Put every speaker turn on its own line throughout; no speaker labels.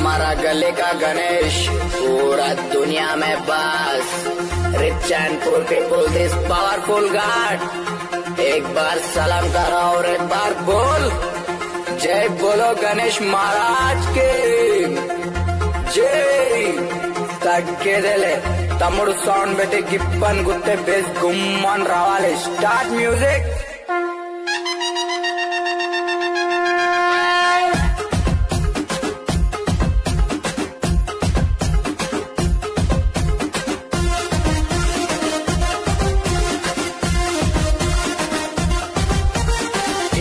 हमारा गले का गणेश पूरा दुनिया में बस rich and poor people this powerful God. एक बार सलाम करो और एक बार बोल जय बोलो गणेश महाराज के जय। తగ్గేదేలే తమ్ముడు సౌండ్ పెట్టి గిప్పని గుత్తే బేస్ గుమ్మని రావాలి। Start music.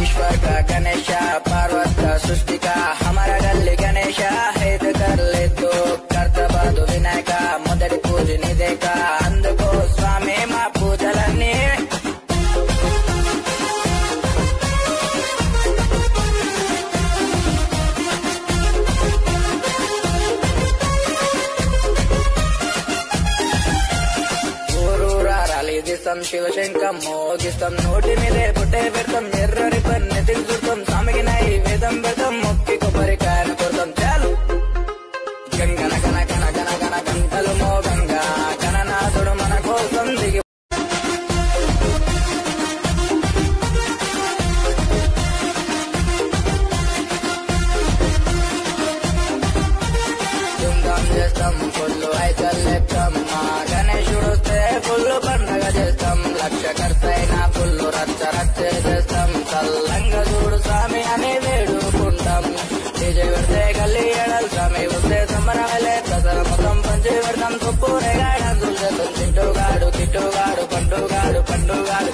ईश्वर का गणेश पार्वत का सृष्टि का हमारा गली गणेश है तो कर ले तो कर्तबादु विनायक మొదటి పూజ నిదేక అందుకో స్వామి మా పూజలన్నీ। ఊరూరా రాలిదిస్తాం శివశంకం మోగిస్తాం నోటి మీదే పుట్టే పెడతాం ఎర్రని పన్నె తిరుగుతాం స్వామికి నైవేద్యం పెడతాం మొక్కి కొబ్బరికాయలు కొడతాం చాలు। గంగన గన గన గన గన గంటలు మోగంగా గణనాథుడు మన కోసం దిగి ధూమ్ధాం చేస్తాం ఫుల్లు ఐకల్ లేపుతాం మా గణేశుడు వస్తే ఫుల్లు పండగ చేస్తాం లక్ష ఖర్చైనా ఫుల్లు రచ్చ రచ్చ చేస్తాం చల్లంగా చూడు స్వామి అని వేడుకుంటాం డీజే పెడితే గల్లీ ఎడల్ స్వామి వస్తే సంబరమేలే ప్రజల మొత్తం పంచి పెడతాం తుప్పునే డాన్సులు చేస్తాం చింటుగాడు కిట్టుగాడు పండుగాడు పండుగాడు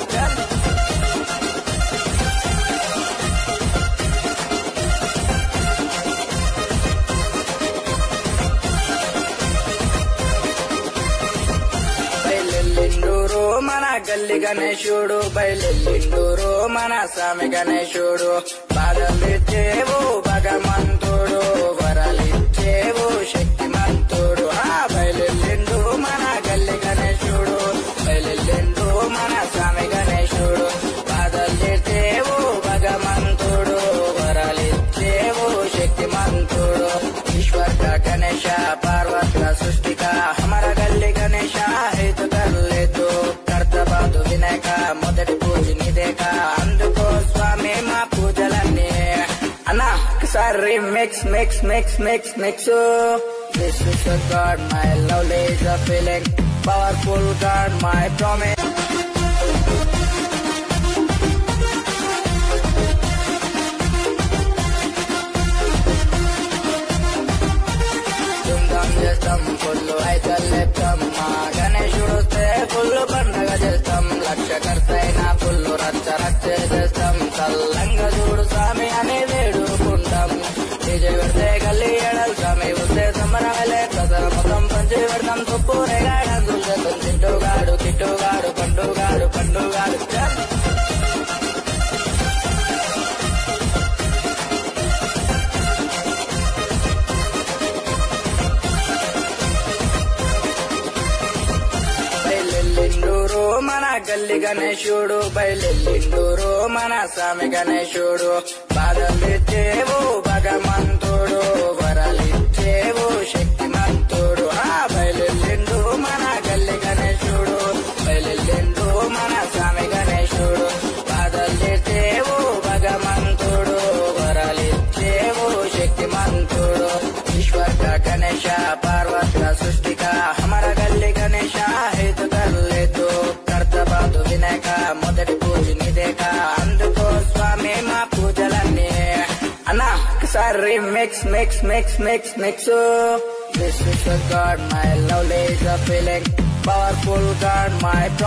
బయలెల్లిండూరు మన గల్లి గణేశుడు బయలెల్లిండూరు మన స్వామి గణేశుడు బాధలిచ్చేవు భగవంతుడు వరాలిచ్చేవు శక్తిమంతుడు బయలెల్లిండు మన గల్లి గణేశుడు బయలెల్లిండు మన స్వామి గణేశుడు బాధలిచ్చేవు భగవంతుడు వరాలిచ్చేవు శక్తిమంతుడు। ईश्वर का गणेश पार्वत का सृष्टि का हमारा गली गणेश है तो कर ले तो कर्तबादु विनायक మొదటి పూజ నిదేక అందుకో స్వామి మా పూజలన్నీ। అన్నా ఒకసారి mix mix mix mix mix This is a God, my lovely is a feeling, powerful God, my promise. Dhoom Dham చేస్తాం ఫుల్లు ఐకల్ లేపుతాం మా గణేశుడు వస్తే ఫుల్లు పండగ చేస్తాం లక్ష ఖర్చైనా ఫుల్లు రచ్చ రచ్చ చేస్తాం చల్లంగా చూడు స్వామి అని వేడుకుంటాం డీజే పెడితే గల్లీ ఎడల్ స్వామి వస్తే సంబరమేలే ప్రజల మొత్తం పంచి పెడతాం తుప్పునే డాన్సులు చేస్తాం చింటుగాడు కిట్టుగాడు పండుగాడు పండుగాడు బయలెల్లిండూరు మన గల్లి గణేశుడు బయలెల్లిండూరు మన స్వామి గణేశుడు బాధలిచ్చేవు భగవంతుడు వరాలిచ్చేవు శక్తిమంతుడు బయలెల్లిండు మన గల్లి గణేశుడు బయలెల్లిండు మన స్వామి గణేశుడు బాధలిచ్చేవు భగవంతుడు వరాలిచ్చేవు శక్తిమంతుడు। ईश्वर का गणेश पार्वत का सृष्टि का हमारा गली गणेश है तो कर ले तो कर्तबादु विनायक మొదటి పూజ నిదేక అందుకో స్వామి మా పూజలన్నీ। అన్నా ఒకసారి mix mix mix mix mix This is a God, my lovely is a feeling, powerful God, my promise.